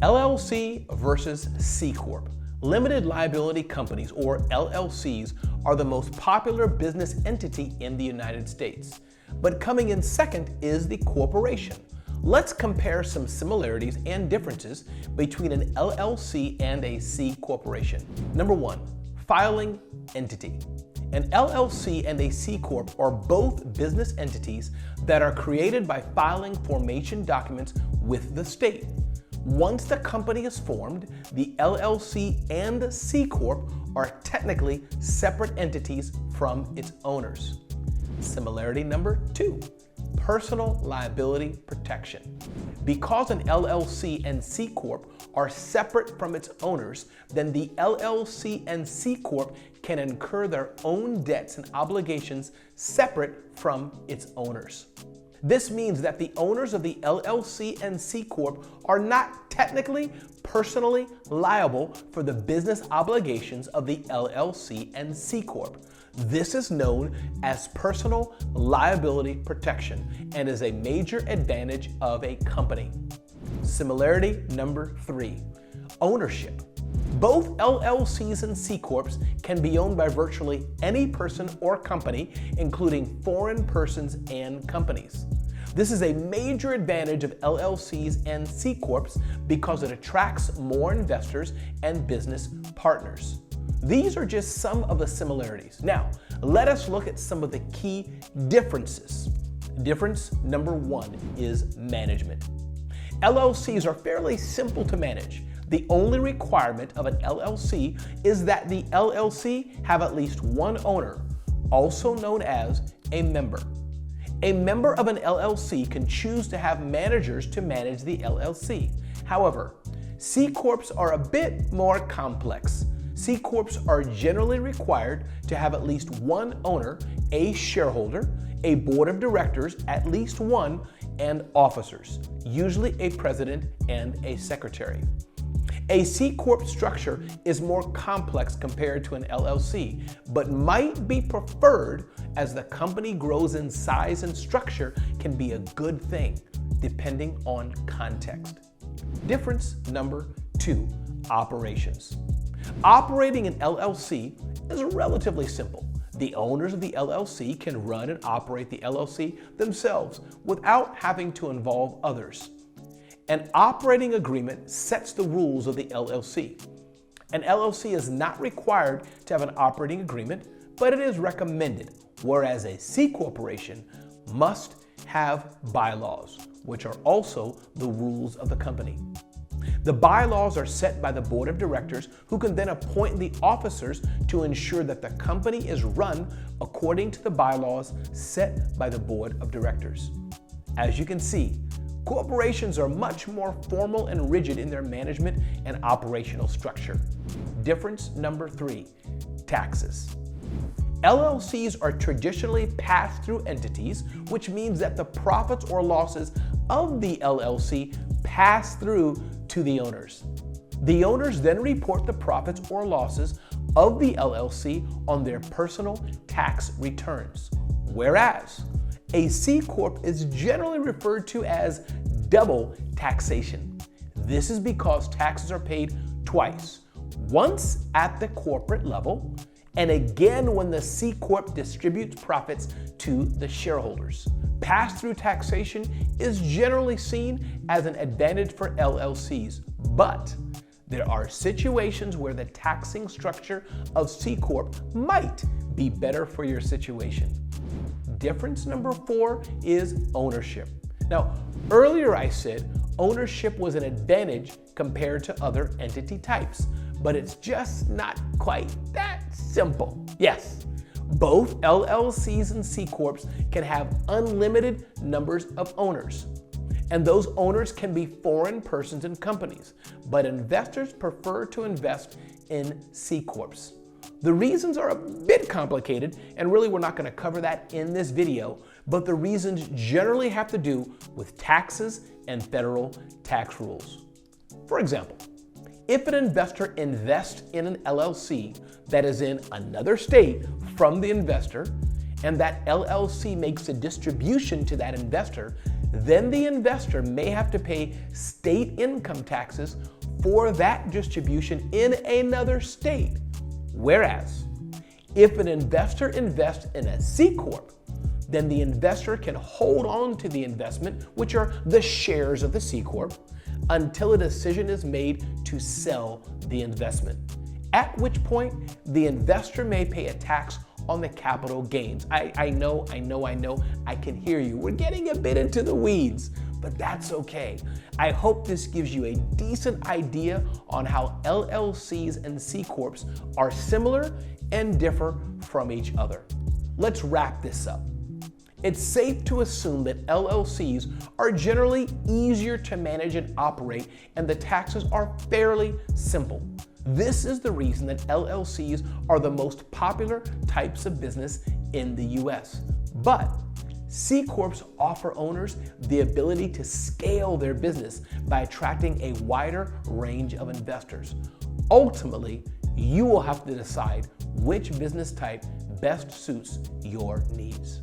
LLC versus C Corp. Limited liability companies, or LLCs, are the most popular business entity in the United States. But coming in second is the corporation. Let's compare some similarities and differences between an LLC and a C corporation. Number one, filing entity. An LLC and a C Corp are both business entities that are created by filing formation documents with the state. Once the company is formed, the LLC and the C Corp are technically separate entities from its owners. Similarity number two, personal liability protection. Because an LLC and C Corp are separate from its owners, then the LLC and C Corp can incur their own debts and obligations separate from its owners. This means that the owners of the LLC and C Corp are not technically personally liable for the business obligations of the LLC and C Corp. This is known as personal liability protection and is a major advantage of a company. Similarity number three, ownership. Both LLCs and C Corps can be owned by virtually any person or company, including foreign persons and companies. This is a major advantage of LLCs and C Corps because it attracts more investors and business partners. These are just some of the similarities. Now, let us look at some of the key differences. Difference number one is management. LLCs are fairly simple to manage. The only requirement of an LLC is that the LLC have at least one owner, also known as a member. A member of an LLC can choose to have managers to manage the LLC. However, C Corps are a bit more complex. C Corps are generally required to have at least one owner, a shareholder, a board of directors, at least one, and officers, usually a president and a secretary. A C Corp structure is more complex compared to an LLC, but might be preferred as the company grows in size, and structure can be a good thing, depending on context. Difference number two, operations. Operating an LLC is relatively simple. The owners of the LLC can run and operate the LLC themselves without having to involve others. An operating agreement sets the rules of the LLC. An LLC is not required to have an operating agreement, but it is recommended, whereas a C corporation must have bylaws, which are also the rules of the company. The bylaws are set by the board of directors, who can then appoint the officers to ensure that the company is run according to the bylaws set by the board of directors. As you can see, corporations are much more formal and rigid in their management and operational structure. Difference number three, taxes. LLCs are traditionally pass-through entities, which means that the profits or losses of the LLC pass through to the owners. The owners then report the profits or losses of the LLC on their personal tax returns, whereas a C Corp is generally referred to as double taxation. This is because taxes are paid twice, once at the corporate level, and again when the C Corp distributes profits to the shareholders. Pass-through taxation is generally seen as an advantage for LLCs, but there are situations where the taxing structure of C Corp might be better for your situation. Difference number four is ownership. Now, earlier I said ownership was an advantage compared to other entity types, but it's just not quite that simple. Yes, both LLCs and C Corps can have unlimited numbers of owners, and those owners can be foreign persons and companies, but investors prefer to invest in C Corps. The reasons are a bit complicated, and really we're not going to cover that in this video, but the reasons generally have to do with taxes and federal tax rules. For example, if an investor invests in an LLC that is in another state from the investor, and that LLC makes a distribution to that investor, then the investor may have to pay state income taxes for that distribution in another state. Whereas, if an investor invests in a C Corp, then the investor can hold on to the investment, which are the shares of the C Corp, until a decision is made to sell the investment, at which point the investor may pay a tax on the capital gains. I know, I can hear you. We're getting a bit into the weeds, but that's okay. I hope this gives you a decent idea on how LLCs and C Corps are similar and differ from each other. Let's wrap this up. It's safe to assume that LLCs are generally easier to manage and operate, and the taxes are fairly simple. This is the reason that LLCs are the most popular types of business in the US. But C Corps offer owners the ability to scale their business by attracting a wider range of investors. Ultimately, you will have to decide which business type best suits your needs.